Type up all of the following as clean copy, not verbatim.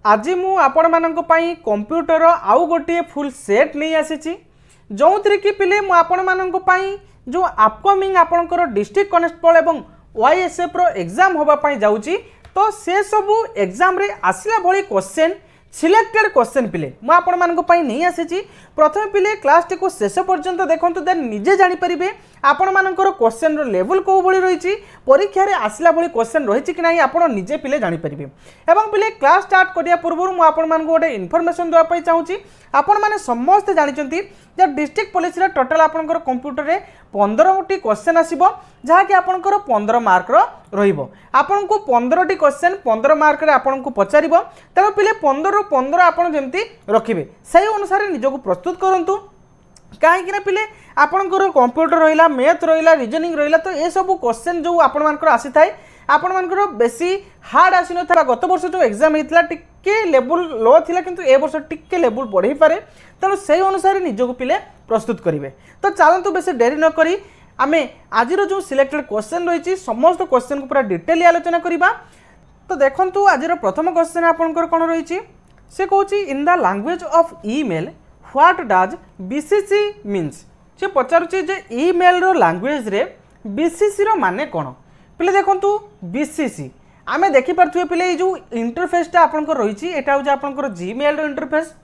आज मु आपण मानक पई कंप्यूटर आउ गोटे फुल सेट नहीं आसी जो थी कि पिले मु आपण मानक पई जो अपकमिंग आपणकर डिस्ट्रिक्ट कनेस्टेबल एवं वाईएसएफ रो एग्जाम होबा पई जाउची तो से सबू एग्जाम रे आसिला भली क्वेश्चन सिलेक्टेड क्वेश्चन पिले मु आपण मानक पई नहीं आसी प्रथम पिले क्लास टी को शेष पर्यंत देखंतु देन निजे जानि परिबे आपण मानकर क्वेश्चन रो लेवल को भली रहिची परीक्षा रे आसिला भली क्वेश्चन रहिची कि नाही आपण निजे पिले जानि परिबे एवं पिले क्लास स्टार्ट करिया पूर्व मु आपण मानक गोटे इन्फॉर्मेशन देवा पई चाहूची आपण माने समस्त जानिचंती जे डिस्ट्रिक्ट पुलिस रे टोटल आपनकर कंप्यूटर रे 15 टी क्वेश्चन आसीबो जहा कि आपनकर 15 मार्क रो रहिबो आपन को 15 टी क्वेश्चन 15 मार्क रे आपन को पचारिबो तब पिले 15 रो 15 आपन जेमती रखिबे सही अनुसार निजको प्रस्तुत करंतु कहीं पिले आपणकर कंप्यूटर रहा मैथ रहा रीजनिंग रहा तो ये सब क्वेश्चन जो आपण मानकर आसी थाए आपण मानकर बेसी हार्ड आसी न था गत वर्ष जो एग्जाम होता टिके लेवल लो थिला किंतु ए वर्ष टिके लेवल बढ़ई पारे तेणु से अनुसार निजको पिले प्रस्तुत करेंगे तो चलतु बेसी डेरी न करी आमे आज जो सिलेक्टेड क्वेश्चन रही समस्त क्वेश्चन को पूरा डिटेल आलोचना करवा तो देखंतु आज प्रथम क्वेश्चन आपणकर कौन रही से कहूँ in the language of email what does BCC means से पचारुचे जे ईमेल रो लैंग्वेज रे बीसीसी रो माने कौन पिले देखंतु बीसीसी आमे देखि पारथुए पिले जो इंटरफेसटा आपनकर रहिछि एटा हो जे आपनकर जीमेल रो इंटरफेस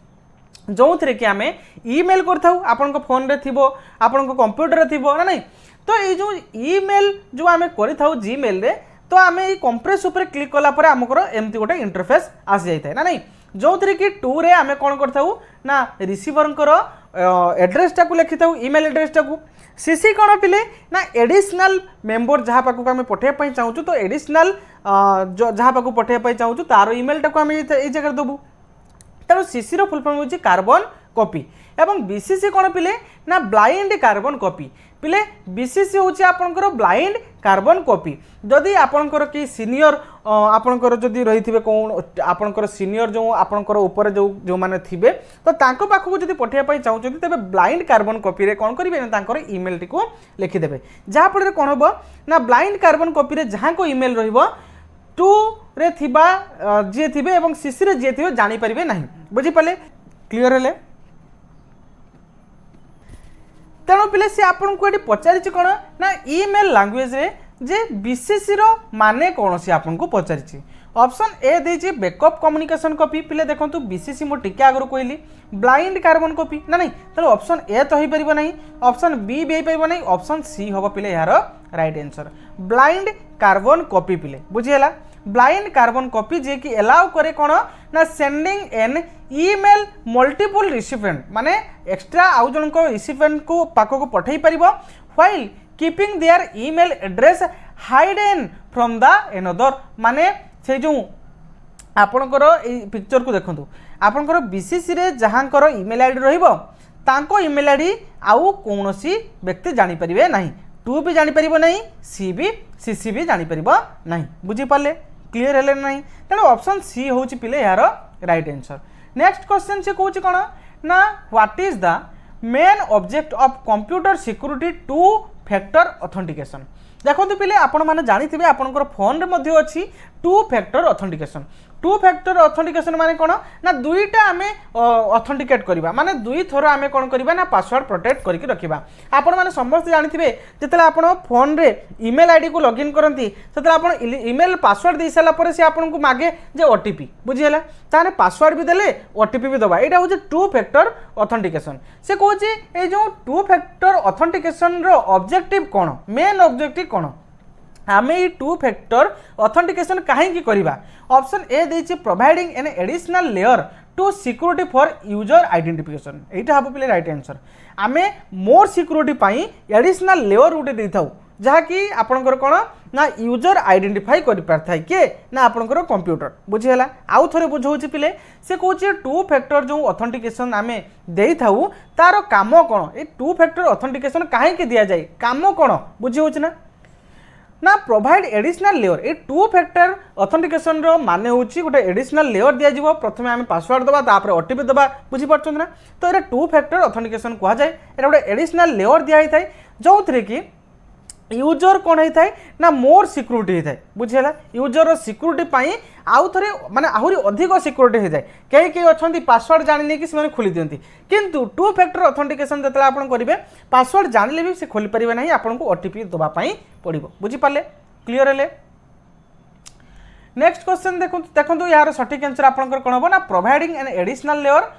जो थरे कि आमे ईमेल करथाउ आपनकर फोन रे थिबो आपनकर कंप्यूटर रे थिबो ना नहीं तो ये जो ईमेल जो आमे करिथाउ जीमेल रे तो आमे ई कंप्रेस ऊपर क्लिक कला परे हमकर एम्ति गोटे इंटरफेस आसी जाय थाय ना नहीं जो थरे कि 2 रे आमे कोन करथाउ ना रिसीवरंकर एड्रेसटा को लिखि थाउ ईमेल एड्रेसटा को सीसी कौन पिले ना एडिशनल मेंबर जहाँ पाक आम पठेबा चाहूँ तो एडिशनल जहाँ पाक पठेबा चाहूँ तार ईमेलटा को आम ये जगह देवु तेणु सीसी रो फुल फॉर्म होची कार्बन कॉपी एवं बीसीसी कौन पिले ना ब्लाइंड कार्बन कॉपी पिले बीसीसी होची आपनकर ब्लाइंड कार्बन कॉपी जदि आपनकर कि सीनियर आपनकर जदि रही कौन आपनकर सीनियर जो आपनकर ऊपर जो माने थिबे तो तांको पाखु जदि पठेबा पई चाहउछथि तबे ब्लाइंड कार्बन कॉपी रे कोन करिवे ना तांकर ईमेल टी को लिखि देबे जहा पड़े कोन होबो ना ब्लाइंड कार्बन कॉपी रे जहां को ईमेल रहिबो 2 रे थिबा जे थिबे एवं सीसी रे जे थिबे जानि परिबे नाही बुझि पाले क्लियर हेले तेणु पिले सी आपन को एटी पचारिछि कोन ना ईमेल लैंग्वेज रे जे बीसीसी रो माने कौन सी आपन को पचारिछि ऑप्शन ए देछि बैकअप कम्युनिकेशन कॉपी पिले देखंतु बीसीसी मो टिके आगरो कहली ब्लाइंड कार्बन कॉपी ना नहीं तेणु ऑप्शन ए तो हो परिबो नहीं ऑप्शन बी भी हो परिबो नहीं ऑप्शन सी होबो पिले यार right answer blind carbon copy पिले बुझियला ब्लाइंड कार्बन कॉपी जे कि अलाउ करे कोन ना sending an email multiple recipient माने एक्स्ट्रा आउ जन को रिसिपिएंट को पाको को पठै परिबो while keeping their email address hidden from the another माने से जो आपनकर ए पिक्चर को देखंतु आपनकर बीसीसी रे जहांकर ईमेल आईडी रहिबो तांको ईमेल आईडी आउ कोनोसी व्यक्ति जानि परिबे नाही 2 भी जानि परिबो नाही सी भी सीसी भी जानि परिबो नाही बुझि पाले क्लियर हेले नाही तेणु ऑप्शन सी होची पिले यार राइट आंसर नेक्स्ट क्वेश्चन से कहूची कोन ना what is the main object of computer security 2 factor authentication देखो पिले आपण माने जानि थिबे आपनकर फोन रे मध्ये अछि 2 फैक्टर ऑथेंटिकेशन 2 फैक्टर ऑथेंटिकेशन माने कोन ना दुईटा आमे ऑथेंटिकेट करबा माने दुई थोर आमे कोन करबा ना पासवर्ड प्रोटेक्ट करके रखिबा आपण माने समस्त जानि थिबे जेतला आपण फोन रे ईमेल आईडी को लॉगिन करंती सेतला आपण ईमेल पासवर्ड दे साला परे से आपण को मागे जे ओटीपी बुझियला ताने पासवर्ड भी देले ओटीपी भी दबा एटा हो जे 2 फैक्टर ऑथेंटिकेशन से कहूची ए जो 2 फैक्टर ऑथेंटिकेशन रो ऑब्जेक्टिव कोन मेन ऑब्जेक्टिव कोन आमे 2 फैक्टर ऑथेंटिकेशन काहे की करबा ऑप्शन ए देछि providing an additional layer to security for user identification एटा हबो पिले राइट आंसर आमे मोर सिक्योरिटी पई एडिशनल लेयर उटे देथाउ जहा कि आपनकर कोन ना यूजर आइडेंटिफाई कर पारथाय के ना आपनकर कंप्यूटर बुझियला आउ थरे बुझौछि पिले से कहूछि 2 फैक्टर जो ऑथेंटिकेशन आमे देथाउ तारो काम कोन ए 2 फैक्टर ऑथेंटिकेशन काहे के दिया जाय काम कोन बुझियौछि ना provide additional layer a 2 factor authentication रो माने होची गोटे एडिशनल लेयर दिया जिवो प्रथमे आमे पासवर्ड दबा तापर ओटीपी दबा बुझि परछन ना तो एरा 2 फैक्टर ऑथेंटिकेशन कहा जाय एरा गोटे एडिशनल लेयर दिया हिथाय जो थरे कि यूजर कौन होता है ना मोर सिक्योरिटी होता है बुझीगला यूजर सिक्योरिटी पाई आउ थे माने आहुरी अधिक सिक्योरिटी होता है कई कई अच्छा पासवर्ड जानी कि से खोली दिखती किंतु टू फैक्टर ऑथेंटिकेशन जो आप करेंगे पासवर्ड जानले भी से खोली पारे ना आपको ओटीपी देवाई पड़ो बुझीपारे क्लीयर है। नेक्स्ट क्वेश्चन देखो यार सठिक आंसर आपंकर कौन हम ना providing an additional layer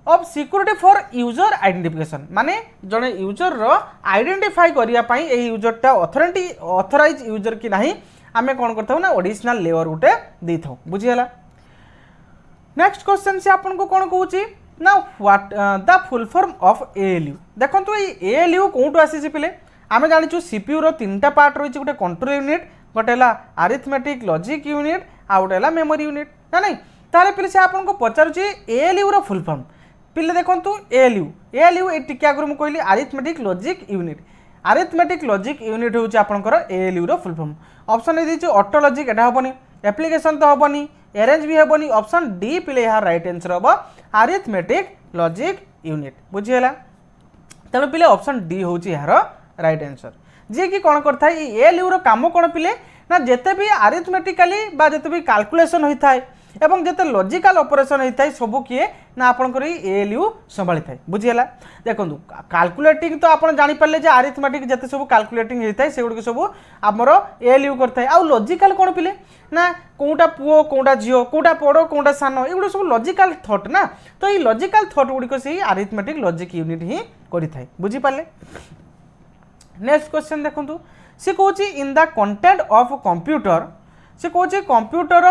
of security for user identification माने जड़े यूजर रो आइडेंटिफाई करने यूजरटा ऑथराइज यूजर कि नहीं आम कौन करता ना एडिशनल लेयर गोटे दे था बुझीगला। नेक्स्ट क्वेश्चन से आपको कौन कहूँ ना what the full form of ALU देखो ये एएलयू कौटू आसी पिले आम जाचु सीपीयू रो तीनटा पार्ट रही गोटे कंट्रोल यूनिट गोटे आरिथमेटिक लॉजिक यूनिट आ गोटे मेमोरी यूनिट ना नहीं ताले पिले से आपको पचारुची एएलयू रो फुल फॉर्म पिले देखो एएलयू ये टिके आगुरी मुझे कहली arithmetic logic unit arithmetic logic unit हूँ आपंकर एएलयू रो full form option A auto logic एटा हेनी एप्लिकेशन तो हेनी अरेंज भी हेनी ऑप्शन डी पिले यार राइट आंसर हम आरिथमेटिक लॉजिक यूनिट बुझीगला तेणु पिले ऑप्शन डी हूँ यार राइट आंसर जी कि कौन करता है एएलयू रो काम कौन पिले ना जिते भी आरिथमेटिकाली बा जिते भी कैलकुलेशन होता है एवं जिते लॉजिकल ऑपरेशन होता है सबू किए ना आपंकर एएलयू संभाली था बुझीगला देखो कैलकुलेटिंग तो आप जापारे जे आरिथमेटिक जिते सब कैलकुलेटिंग होता है सेगुड़ी सब आमर एएलयू करता है आउ लॉजिकल कौन पिले ना कौटा पुओ कौटा झील कौटा बड़ कौटा सान ये सब लॉजिकल थॉट ना तो ये लॉजिकल थॉट गुड़िक से आरिथमेटिक लॉजिक यूनिट ही करें बुझीपारे। नेक्स्ट क्वेश्चन देखो सी कौच in the content of computer से कौच कंप्यूटर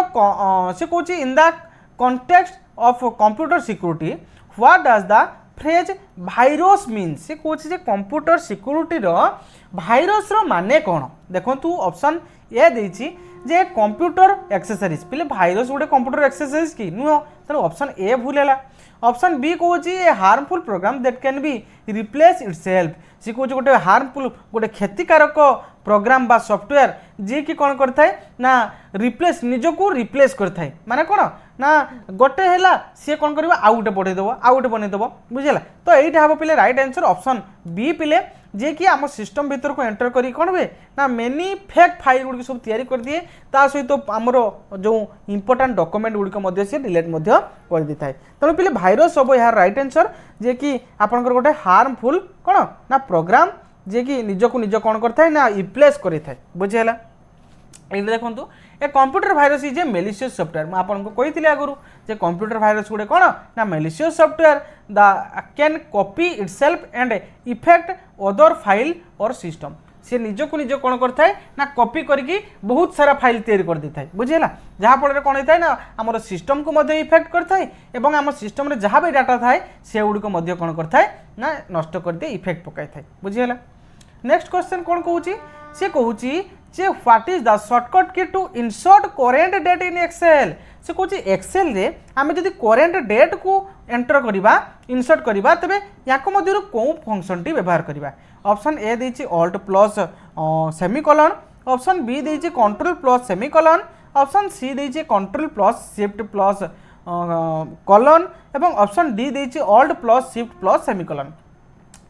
से कौच in the context of computer security what does the phrase virus mean से कौच कंप्यूटर सिक्योरिटी भाइरस माने कौन देखो ऑप्शन ए देछि जे कंप्यूटर एक्सेसरीज पिले भाइरस गोटे कंप्यूटर एक्सेसरीज कि नुह तेणु ऑप्शन ए भूल है। ऑप्शन बी कौच a harmful program that can be replace itself सी कौच गोटे हार्मफुल गोटे क्षतिकारक प्रोग्राम बा सॉफ्टवेयर जी कि कौन करता है ना रिप्लेस निजको रिप्लेस करता है माने कौन ना गोटे है सी कौन कर आउ गोटे बढ़ेदेव आउ गोटे बनईदेव बुझेगा तो यही हम पिले राइट आंसर ऑप्शन बी पिले जे कि आम सिस्टम भीतर को एंटर करी कौन हुए ना मेनी फेक फाइल गुड़ी सब तैयारी कर दिए ता सहित आमर जो इंपोर्टाट डॉक्यूमेंट गुड़िक से डिलीट कर दी था तेणु पिले भाइरस हम यार राइट आंसर जे कि आपंकर गोटे हार्मफुल कौन ना प्रोग्राम जे कि निजको निज कौन करता है ना रिप्लेस करें बुझेगा। ये देखो a computer virus is a malicious software मैं आपको कही आगुरी जे कंप्यूटर भाइरस गुड़े कौन ना malicious software the can copy itself and effect other file और सिस्टम सी निजको निज कौन करता है ना कॉपी करके बहुत सारा फाइल तैयारी कर देता है बुझेगा जहाँफल कौन होता है ना आम सिस्टम को इफेक्ट करता है और आम सिस्टम में जहाँ भी डाटा थाए से गुड़िक कौन करता है ना नष्ट कर दिए इफेक्ट पकाई था बुझेगा। नेक्स्ट क्वेश्चन कौन कहूँ सी कहूँ जे what is the shortcut key to insert current date in Excel से कहूँ एक्सेल रे आम जब करेंट डेट को एंटर करवा इंसर्ट करवा तेरे या कौन फंक्शन टी व्यवहार करवा ऑप्शन ए देछि alt plus semicolon option B देछि control plus semicolon option C देछि control plus shift plus colon एवं ऑप्शन डी देछि alt plus shift plus semicolon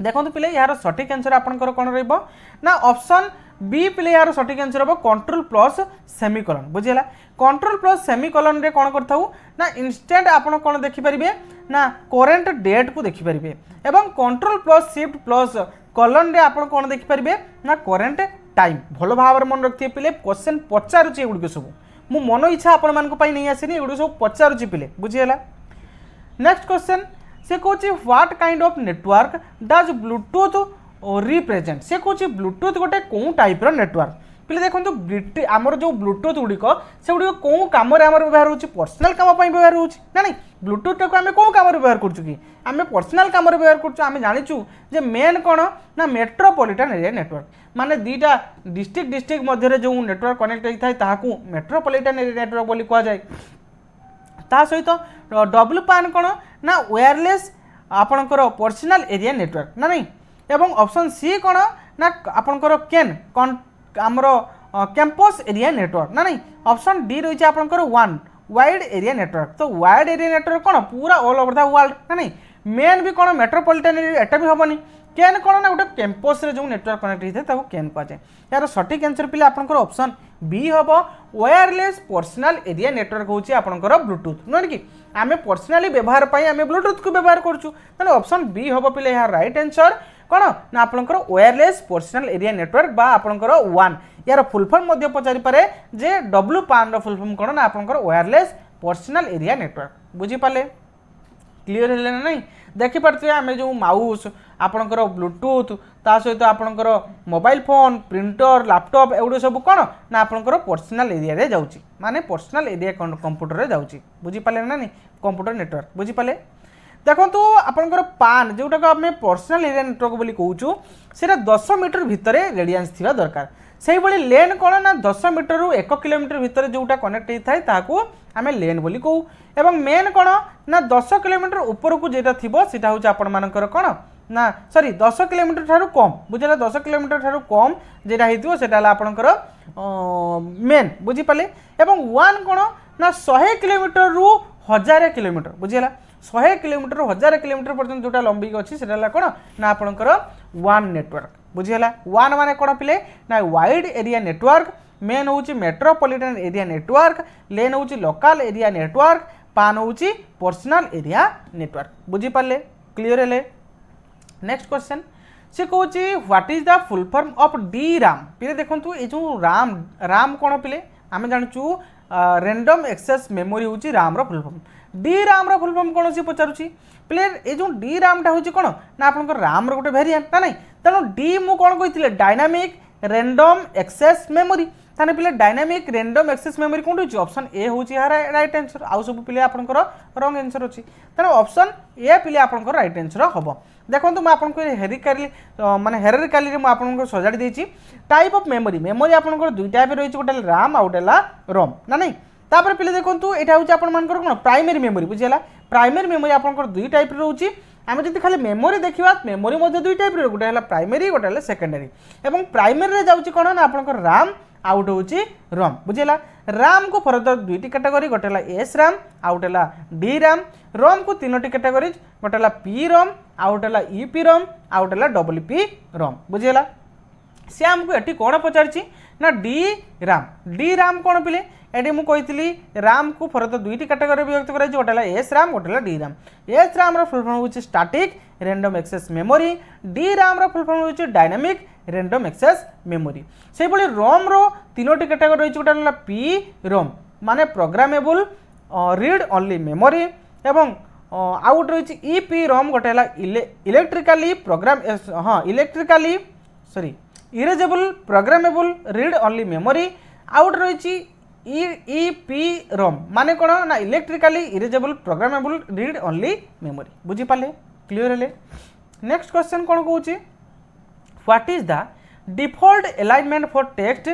देखो पिले यार सठिक आंसर आपंकर कौन रहा ऑप्शन बी पिले यार सठिक आंसर हम कंट्रोल प्लस सेमिकोलन बुझेगा कंट्रोल प्लस सेमिकोलन रे कौन करता ना इंस्टेंट आप कौन देखिपारे ना करेंट डेट को देखिपारे एवं control plus shift plus colon रे आप कौन देखिपारे ना करेंट टाइम भल भाव मन रखिए पिले क्वेश्चन पचारुचे एगुड़ सब मो मन इच्छा आपण नहीं आसनी एगुड़ सब पचारुचे पिले बुझीगला। नेक्स्ट क्वेश्चन से कौच what kind of network does Bluetooth represent से कौच ब्लूटूथ गोटे कौन टाइप नेटवर्क पिले देखो आमर जो ब्लूटूथ गुड़िक से गुड़िक कौन कम व्यवहार हो पर्सनाल कम व्यवहार हो ना नहीं ब्लूटूथ टाक आम कौन कम व्यवहार करें पर्सनाल कम व्यवहार करें जाचु जे मेन कौन ना मेट्रोपॉलिटन एरिया नेटवर्क माने दीटा डिस्ट्रिक्ट डिस्ट्रिक्ट मध्य जो नेटवर्क कनेक्ट होता है मेट्रोपॉलिटन एरिया नेटवर्क बोली कहुए ता सहित डब्ल्यू पान कौन ना वायरलेस आपणकर पर्सनाल एरिया नेटवर्क ना नहीं एवं ऑप्शन सी कौन ना आपणकर केन आमर कैंपस एरिया नेटवर्क ना नहीं ऑप्शन डी रही है आपणकर वन वाइड एरिया नेटवर्क तो वाइड एरिया नेटवर्क कौन पूरा ऑल ओवर द वर्ल्ड ना नहीं मेन भी कौन मेट्रोपॉलिटन एरिया एटा भी हेनी केन कौन ना गोटे कैंपस रे जो नेटवर्क कनेक्ट होता है केन कहुए यार सठिक आंसर पे आपंकर ऑप्शन बी हम वायरलेस पर्सनल एरिया नेटवर्क हूँ आपंकर ब्लूटूथ नुहे कि आम पर्सनाली व्यवहार आम ब्लूटूथ को व्यवहार करुँ ऑप्शन बी हम पे यार राइट आंसर कौन ना आपंकर वायरलेस पर्सनल एरिया नेटवर्क बा आपंकर वन यार फुल फॉर्म पचारि पारे जे डब्ल्यू पान फुल फॉर्म कौन ना आपंकर वायरलेस पर्सनल एरिया नेटवर्क बुझीपारे क्लीयर है ना नहीं देखिपे आम जो माउस आपणकर ब्लूटूथ ता सहित आपणकर मोबाइल फोन प्रिंटर लैपटॉप एगुड़े सब कौन ना आपणकर पर्सनल एरिया रे जाउची माने पर्सनल एरिया कंप्यूटर रे जाउची बुझीपारे ना नहीं कंप्यूटर नेटवर्क बुझीपारे देखो आपणकर पान जोटा को आम पर्सनल एरिया नेटवर्क बोली कहूँ से 10 मीटर भितर रेडियंस थिबा दरकार से भाई लेन कौन ना 10 मीटर रु 1 किलोमीटर भितर जोटा कनेक्ट होता है ताकू आम लेन बोली कहू एवं मेन कौन ना 10 किलोमीटर ऊपर को जेटा थिबो सेटा होची आपण मानकर कौन ना सॉरी 10 किलोमीटर ठारू कम बुझेला 10 किलोमीटर ठारू कम जेटा हेतिबो सेटा ला आपणकर मेन बुझी पाले एवं वन कौन ना 100 किलोमीटर रु 1000 किलोमीटर बुझेला 100 किलोमीटर 1000 किलोमीटर पर्यंत जोटा लंबी अच्छी सेटा कौन ना आपणकर वन नेटवर्क बुझीगला वन माने कौन पिले ना वाइड एरिया नेटवर्क मेन हूँ मेट्रोपॉलिटन एरिया नेटवर्क लेन हूँ लोकल एरिया नेटवर्क पान हूँ पर्सनल एरिया नेटवर्क बुझीपारे क्लीयर है नेक्स्ट क्वेश्चन से कौन what is the full form of D Ram पिले देखो ये जो राम राम कौन पिले आम जानूँ रैंडम एक्सेस मेमोरी हूँ Ram full form D RAM full form कौन सी पचारुची पिले ये जो डी राम टा हूँ कौन ना आप राम रोटे भेरिएंट ना नहीं तेणु डी मु कौन कही डायनामिक रैंडम एक्सेस मेमोरी ताने पिले डायनामिक रैंडम एक्सेस मेमोरी कौन होची ऑप्शन ए होची यार राइट आंसर आउ सब पिले आपनकर रॉन्ग आंसर अछि तेणु ऑप्शन ए पिले आपनकर राइट आंसर हबो देखो मैं आपको हेरिकाली माने हेरिकाली रे मैं आपको सजाड़ी देछि टाइप ऑफ मेमोरी मेमोरी आपनकर दुई टाइप रही गोटे राम आ गोटे रोम ना नहीं तापर पिले देखो एटा होची आपन मानकर कोन प्राइमरी मेमोरी बुझिला प्राइमरी मेमोरी आपनकर दुई टाइप रहउची आम जब खाली मेमोरी देखा मेमोरी मध्य दुई टाइप गोटे है प्राइमरी गोटे है सेकेंडरी एवं प्राइमरी जाऊँगी कौन ना आपंकर राम आउट हूँ रम बुझेगा राम को फर्दर दुईटी कैटेगरी गोटे है एस राम आउटे डी राम रम को तीनोटी कैटेगरी गोटे है पी रम आउटे है ईपी रम आउटे है डबल पी रम बुझेगा सी आमको ये कौन पचारि ना डी राम कौन पिले एटी मुझे राम को फर्दर दुईटी कैटेगरी विभक्त कर गोटे है एस राम गोटे है D RAM S RAM full form हूँ static random access memory D RAM full form हूँ डायनामिक रैंडम एक्सेस मेमोरी से भाई रोम रो तीनोटी कैटेगरी रही गोटे है पी रोम माने प्रोग्रामेबल रीड ओनली मेमोरी एवं आउ गोटे रही ईपी रोम गोटे है इलेक्ट्रिकली प्रोग्राम हाँ electrically sorry erasable programmable read only memory आउ गोटे रही ईपी रोम माने कौन ना electrically erasable programmable read only memory बुझीपारे क्लीयर है नेक्स्ट क्वेश्चन कौन कहूँ what is the default alignment for text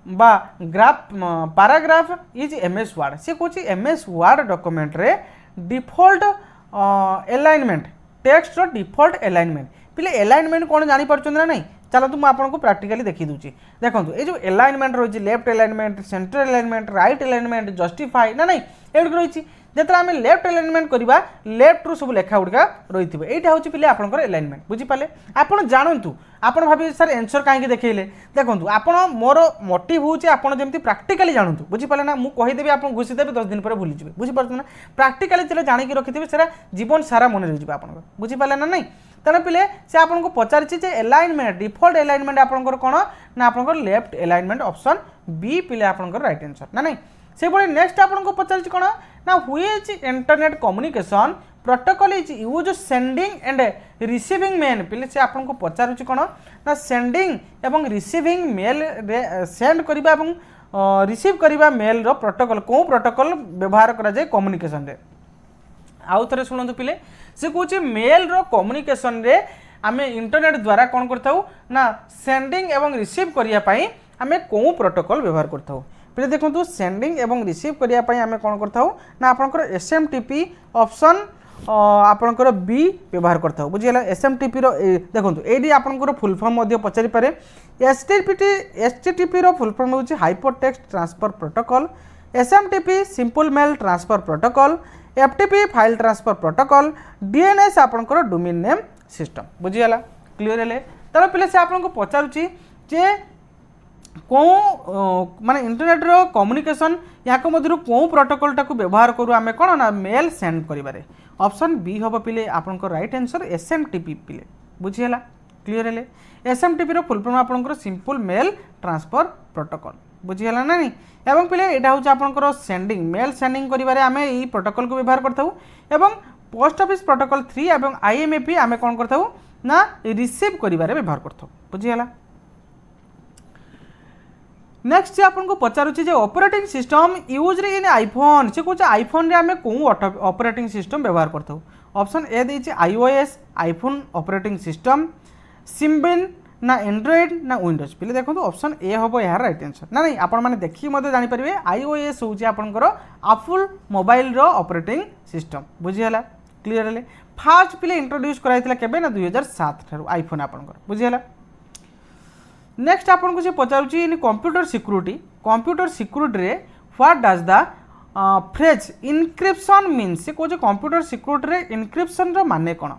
बा graph paragraph is MS Word से कौन एमएस वर्ड डॉक्यूमेंट रे डिफॉल्ट अलाइनमेंट टेक्स्ट रो डिफॉल्ट अलाइनमेंट पिले अलाइनमेंट कौन जानी पारछन ना नहीं चलतु मुझे आपको प्राक्टिकली देखी दूची देखो ये जो अलाइनमेंट रही left alignment centre alignment right alignment justify ना नहीं एगुड़ रही जिते आम लेफ्ट अलाइनमेंट करवा लेफ्ट रू सब लेखा गुड़िका रही है यहाँ हूँ पिले आपंकर अलाइनमेंट बुझीपारे आपड़ जानतु आप भावे सर एनसर कहीं देखले देखो आप मोर मोटिव हूँ आपड़ी प्राक्टिकली जानतु बुझीपारे ना मुझे कहीदेवी आप घुषीदेवी 10 दिन पर भूलीजे बुझीपार ना प्राक्टिकली जो जाणी रखिथे से जीवन सारा मन रही आप बुझीपारे ना नहीं तेणु पिले से आपको पचारि अलाइनमेंट डिफॉल्ट अलाइनमेंट आपंकर कौन ना आपंकर लेफ्ट अलाइनमेंट ऑप्शन बी पिले आपंकर राइट आंसर ना नहीं से भाई नेक्स्ट आपको पचारि कौन ना which internet communication protocol is use sending and receiving mail पिले से आपको पचारुची कौन ना सेंडिंग एवं रिसीविंग मेल सेंड करबा एवं रिसीव करबा मेल रो प्रोटोकॉल को प्रोटोकॉल व्यवहार करा जाए कम्युनिकेशन रे आउ थे शुणु पिले से कौन मेल रो कम्युनिकेशन रे आम इंटरनेट द्वारा कौन करताऊ ना सेंडिंग एवं रिसीव करने आम कौ प्रोटोकॉल व्यवहार करताऊ पिले देखो सेंडिंग एवं रिसीव करने आम कौन करताऊ ना आपनकर एसएमटीपी ऑप्शन आपनकर बी व्यवहार करताऊ बुझीगला एसएमटीपी रो देखो ये आपनकर फुल फॉर्म पचारि पारे एचटीटीपी रो फुल फॉर्म हूँ hypertext transfer protocol SMTP simple mail transfer protocol FTP file transfer protocol DNS आपनकर डोमेन नेम सिस्टम बुझीगला क्लियर हेले तेणु पे से आपको पचारुची जे कौ माने इंटरनेट रो कम्युनिकेशन या मध्य कौ प्रोटोकॉल टाक व्यवहार करूँ आम कौन ना मेल सेंड करें ऑप्शन बी हम पिले आपन राइट आंसर एसएमटीपी पिले बुझीगला क्लियर हेले एसएमटीपी रो फुल फॉर्म आपन सिंपल मेल ट्रांसफर प्रोटोकॉल बुझीगला ना नहीं एवं पिले यहाँ हूँ आपंकर सेंडिंग मेल सेंडिंग करेंगे आम यही प्रोटोकॉल को व्यवहार करथाऊ एवं पोस्ट ऑफिस प्रोटोकॉल 3 एवं आईएमएपी आम कौन करथाऊ ना रिसीव करिवारे व्यवहार करथाऊ बुझीगला नेक्स्ट आपको पचारुची जे operating system use in iPhone से कौन आईफोन रे आम कौ ऑपरेटिंग सिस्टम व्यवहार करथाऊ ऑप्शन ए देछि iOS iPhone operating system Symbian ना एंड्रॉइड ना विंडोज पे देखो ऑप्शन ए हम यार राइट आंसर ना नहीं आपण मैंने देखिए मत जानीपारे आईओएस हूँ आपंकर एप्पल मोबाइल रो ऑपरेटिंग सिस्टम बुझीगला क्लियर हेले फास्ट पिले इंट्रोड्यूस कराइला केबे ना 2007 ठारू आईफोन आपंकर बुझीगला नेक्स्ट आपन को पचारुची इन कंप्यूटर सिक्यूरिटी रे what does the phrase encryption mean से कौन कंप्यूटर सिक्यूरिटी रे इनक्रिप्शन रो माने कौन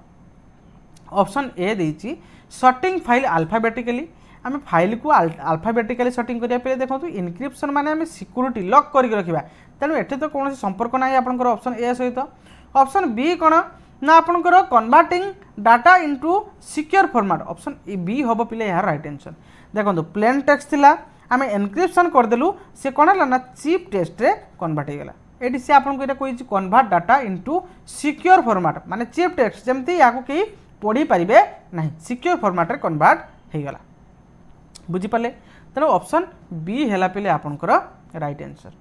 ऑप्शन ए देछि सर्टिंग फाइल अल्फाबेटिकली आम फाइल को अल्फाबेटिकली सर्टिंग करिया पे देखो इनक्रिप्शन माने आम सिक्यूरिटी लॉक करके रखिबा तेणु एठी तो कौन संपर्क ना आपनकर ऑप्शन ए सहित ऑप्शन बी कौन ना आपनकर converting data into secure format option B हम पिले यार राइट आंसर देखो प्लेन टेक्स्ट थिला आम एनक्रिप्शन करदेलु से कौन है ना चीप टेक्स्ट रे कन्वर्ट हो गला ये सी आपको ये कही convert data into secure format माने चीप टेक्स्ट जमती या कहीं पढ़ी पारे ना सिक्योर फॉर्मेट रे कन्वर्ट हो गला बुझीपारे तेणु ऑप्शन बी है पे आपंकर राइट आंसर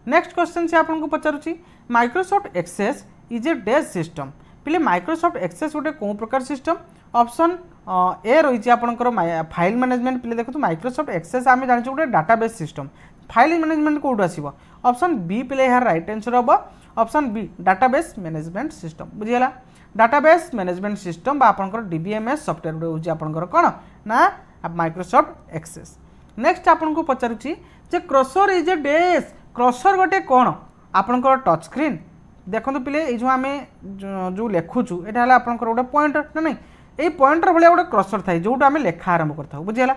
नेक्स्ट क्वेश्चन से आपको पचारुची Microsoft Access is a days system पे माइक्रोसॉफ्ट एक्सेस गोटे कौ प्रकार सिस्टम ऑप्शन ए रही आपंकर फाइल मैनेजमेंट पे देखो माइक्रोसॉफ्ट एक्सेस आम जानी गोटे डाटाबेस सिस्टम फाइल मैनेजमेंट कौट आसो ऑप्शन बी पे यार राइट आंसर हम option B database management system बुझीगला डाटाबेस मैनेजमेंट सिस्टम आपंकर डीबीएमएस सॉफ्टवेयर गोटे हूँ आपंकर कौन ना माइक्रोसॉफ्ट एक्सेस नेक्स्ट आपको पचारुची जे cursor is a desk cursor गोटे कौन आपंकर टच स्क्रीन देखो पिले ये आम जो लिखुचु यहाँ आपंकर गोटे पॉइंटर ना नहीं ये पॉइंटर भाया गोटे क्रसर थाए जो आम लेखा आरंभ करता बुझीगला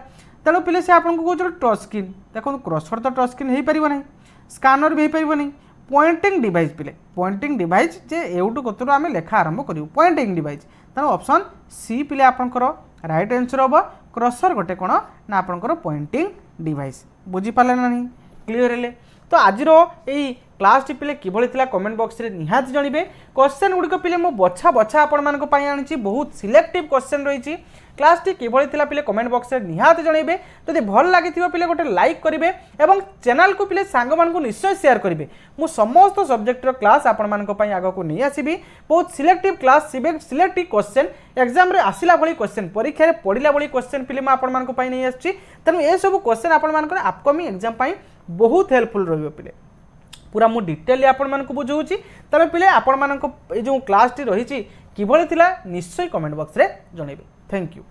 तेणु पिले से आपको कौन टच स्क्रीन देखो क्रसर तो टच स्क्रीन हो पार ना स्कानर भी हो पार नहीं पॉइंटिंग डिवाइस पिले पॉइंटिंग डिवाइस जे एवटू कतरू आम लेखा आरंभ करूँ पॉइंटिंग डिवाइस तेणु ऑप्शन सी पिले आपंकर राइट आंसर हम क्रसर गोटे कौन ना आपंकर पॉइंटिंग डिवाइस बुझीपारे ना नहीं क्लियर हेले तो आज यही क्लास टी पिले किभली कमेंट बॉक्स रे निहाती जानवे क्वेश्चन गुड़िक पिले मो बछा बछा आपण मानक पई आनी बहुत सिलेक्टिव क्वेश्चन रही क्लास टी किभली पिले कमेंट बॉक्स रे निहाती जानवे जदि भल लगी पिले गोटे लाइक करेंगे और चैनल को पिले सांग मानक निश्चय शेयर करेंगे मु समस्त सब्जेक्टर क्लास आपण मानक पई आग को नहीं आसबि बहुत selective class selective question exam रे आसिला भली क्वेश्चन परीक्षा रे पढ़िला भली क्वेश्चन पिले मु आपण मानक पई नहीं आछि तेणु ए सब क्वेश्चन आपण मानक अपकमिंग एग्जाम पई बहुत हेल्पफुल रहिबो पिले पूरा मु डिटेल आपण मानक बुझाऊँगी तेरे पिले आपण मानक जो क्लास टी रही किभली निश्चय कमेंट बॉक्स रे जनइबे थैंक यू।